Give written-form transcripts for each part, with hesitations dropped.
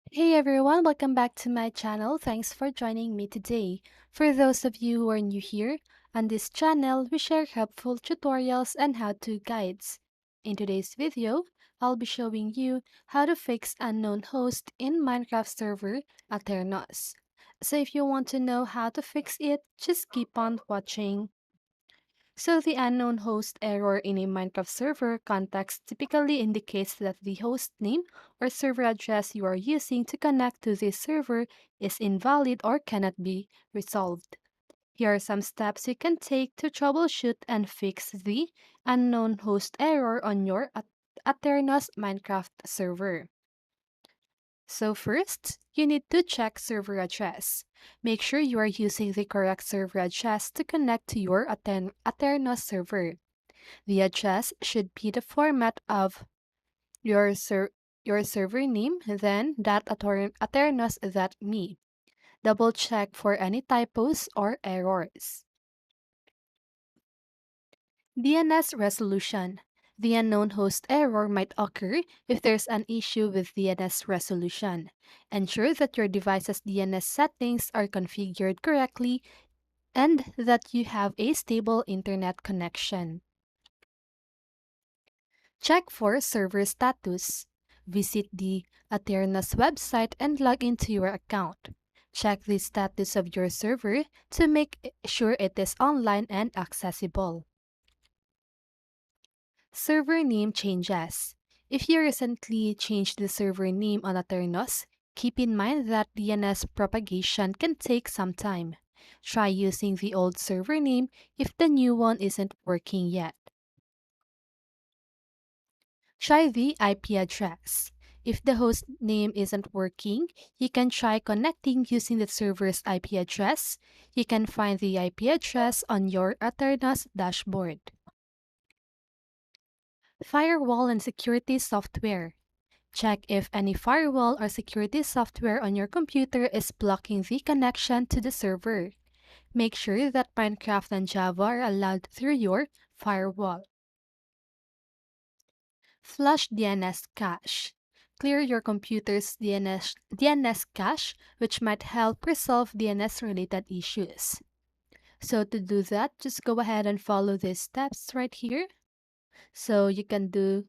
Hey everyone, welcome back to my channel. Thanks for joining me today. For those of you who are new here, on this channel we share helpful tutorials and how-to guides. In today's video, I'll be showing you how to fix unknown host in Minecraft server Aternos. So if you want to know how to fix it, just keep on watching. So the unknown host error in a Minecraft server context typically indicates that the host name or server address you are using to connect to this server is invalid or cannot be resolved. Here are some steps you can take to troubleshoot and fix the unknown host error on your Aternos Minecraft server. So first, you need to check server address. Make sure you are using the correct server address to connect to your Aternos server. The address should be the format of your your server name, then aternos.me. Double check for any typos or errors. DNS resolution. The unknown host error might occur if there's an issue with DNS resolution. Ensure that your device's DNS settings are configured correctly and that you have a stable internet connection. Check for server status. Visit the Aternos website and log into your account. Check the status of your server to make sure it is online and accessible. Server name changes. If you recently changed the server name on Aternos, keep in mind that DNS propagation can take some time. Try using the old server name if the new one isn't working yet. Try the IP address. If the host name isn't working, you can try connecting using the server's IP address. You can find the IP address on your Aternos dashboard. Firewall and security software. Check if any firewall or security software on your computer is blocking the connection to the server. Make sure that Minecraft and Java are allowed through your firewall. Flush DNS cache. Clear your computer's DNS cache, which might help resolve DNS-related issues. So to do that, just go ahead and follow these steps right here. So you can do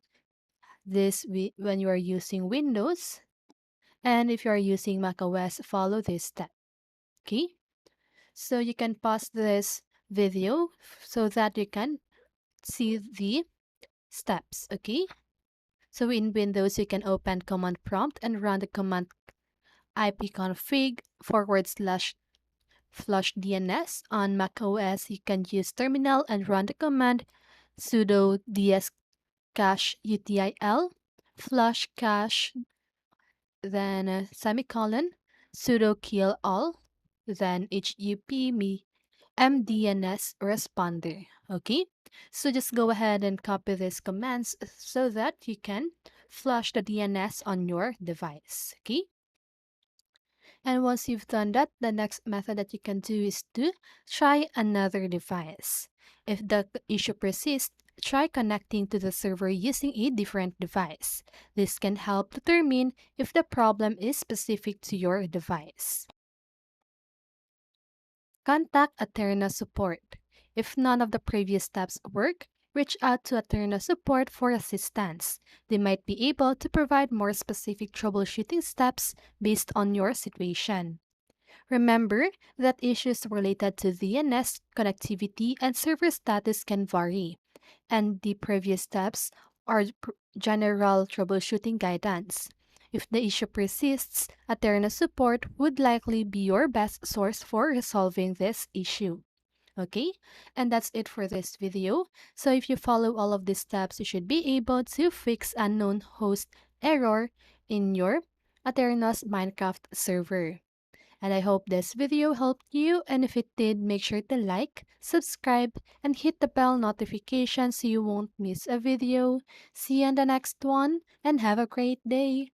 this when you are using Windows. And if you are using macOS, follow this step. Okay? So you can pause this video so that you can see the steps. Okay? So in Windows, you can open Command Prompt and run the command ipconfig /flush DNS. On macOS, you can use terminal and run the command sudo dscache util flush cache, then semicolon, sudo kill all, then hup me mdns responder. Okay, so just go ahead and copy these commands so that you can flush the DNS on your device. Okay, and once you've done that, the next method that you can do is to try another device. If the issue persists, try connecting to the server using a different device. This can help determine if the problem is specific to your device. Contact Aterna support. If none of the previous steps work, reach out to Aterna support for assistance. They might be able to provide more specific troubleshooting steps based on your situation. Remember that issues related to DNS, connectivity, and server status can vary, and the previous steps are general troubleshooting guidance. If the issue persists, Aterna support would likely be your best source for resolving this issue. Okay, and that's it for this video. So if you follow all of these steps, you should be able to fix unknown host error in your Aternos Minecraft server. And I hope this video helped you, and if it did, make sure to like, subscribe, and hit the bell notification so you won't miss a video. See you in the next one, and have a great day!